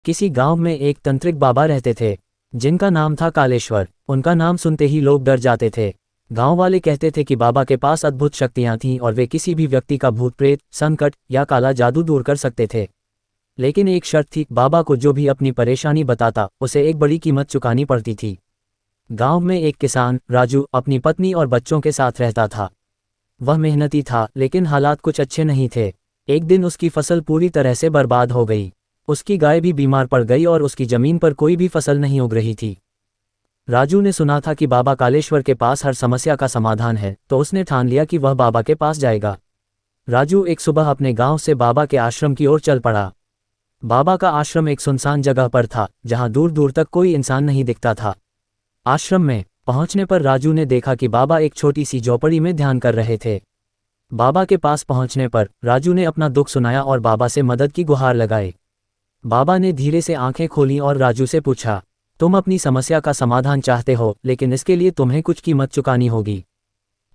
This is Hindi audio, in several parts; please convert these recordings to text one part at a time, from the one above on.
किसी गांव में एक तंत्रिक बाबा रहते थे जिनका नाम था कालेश्वर। उनका नाम सुनते ही लोग डर जाते थे। गांव वाले कहते थे कि बाबा के पास अद्भुत शक्तियां थीं और वे किसी भी व्यक्ति का भूत प्रेत, संकट या काला जादू दूर कर सकते थे। लेकिन एक शर्त थी, बाबा को जो भी अपनी परेशानी बताता उसे एक बड़ी कीमत चुकानी पड़ती थी। गांव में एक किसान राजू अपनी पत्नी और बच्चों के साथ रहता था। वह मेहनती था लेकिन हालात कुछ अच्छे नहीं थे। एक दिन उसकी फसल पूरी तरह से बर्बाद हो गई। उसकी गाय भी बीमार पड़ गई और उसकी जमीन पर कोई भी फसल नहीं उग रही थी। राजू ने सुना था कि बाबा कालेश्वर के पास हर समस्या का समाधान है, तो उसने ठान लिया कि वह बाबा के पास जाएगा। राजू एक सुबह अपने गांव से बाबा के आश्रम की ओर चल पड़ा। बाबा का आश्रम एक सुनसान जगह पर था जहां दूर दूर तक कोई इंसान नहीं दिखता था। आश्रम में पहुंचने पर राजू ने देखा कि बाबा एक छोटी सी झोपड़ी में ध्यान कर रहे थे। बाबा के पास पहुंचने पर राजू ने अपना दुख सुनाया और बाबा से मदद की गुहार लगाई। बाबा ने धीरे से आंखें खोलीं और राजू से पूछा, तुम अपनी समस्या का समाधान चाहते हो, लेकिन इसके लिए तुम्हें कुछ कीमत चुकानी होगी।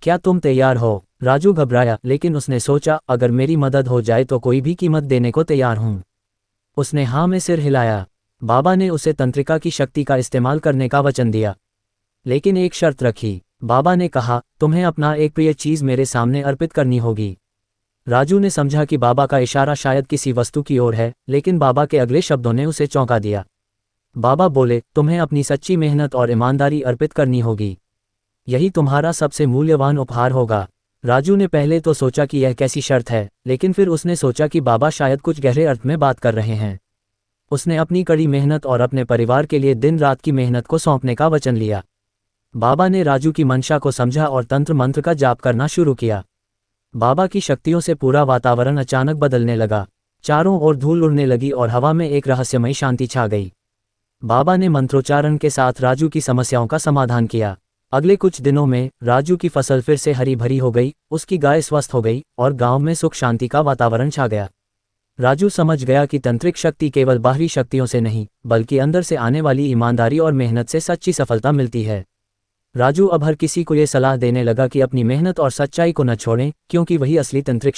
क्या तुम तैयार हो? राजू घबराया, लेकिन उसने सोचा, अगर मेरी मदद हो जाए तो कोई भी कीमत देने को तैयार हूं। उसने हाँ में सिर हिलाया। बाबा ने उसे तंत्रिका की शक्ति का इस्तेमाल करने का वचन दिया, लेकिन एक शर्त रखी। बाबा ने कहा, तुम्हें अपना एक प्रिय चीज मेरे सामने अर्पित करनी होगी। राजू ने समझा कि बाबा का इशारा शायद किसी वस्तु की ओर है, लेकिन बाबा के अगले शब्दों ने उसे चौंका दिया। बाबा बोले, तुम्हें अपनी सच्ची मेहनत और ईमानदारी अर्पित करनी होगी। यही तुम्हारा सबसे मूल्यवान उपहार होगा। राजू ने पहले तो सोचा कि यह कैसी शर्त है, लेकिन फिर उसने सोचा कि बाबा शायद कुछ गहरे अर्थ में बात कर रहे हैं। उसने अपनी कड़ी मेहनत और अपने परिवार के लिए दिन रात की मेहनत को सौंपने का वचन लिया। बाबा ने राजू की मंशा को समझा और तंत्र मंत्र का जाप करना शुरू किया। बाबा की शक्तियों से पूरा वातावरण अचानक बदलने लगा। चारों ओर धूल उड़ने लगी और हवा में एक रहस्यमयी शांति छा गई। बाबा ने मंत्रोच्चारण के साथ राजू की समस्याओं का समाधान किया। अगले कुछ दिनों में राजू की फसल फिर से हरी भरी हो गई, उसकी गाय स्वस्थ हो गई और गांव में सुख शांति का वातावरण छा गया। राजू समझ गया कि तंत्रिक शक्ति केवल बाहरी शक्तियों से नहीं, बल्कि अंदर से आने वाली ईमानदारी और मेहनत से सच्ची सफलता मिलती है। राजू अब हर किसी को ये सलाह देने लगा कि अपनी मेहनत और सच्चाई को न छोड़ें, क्योंकि वही असली तंत्रिक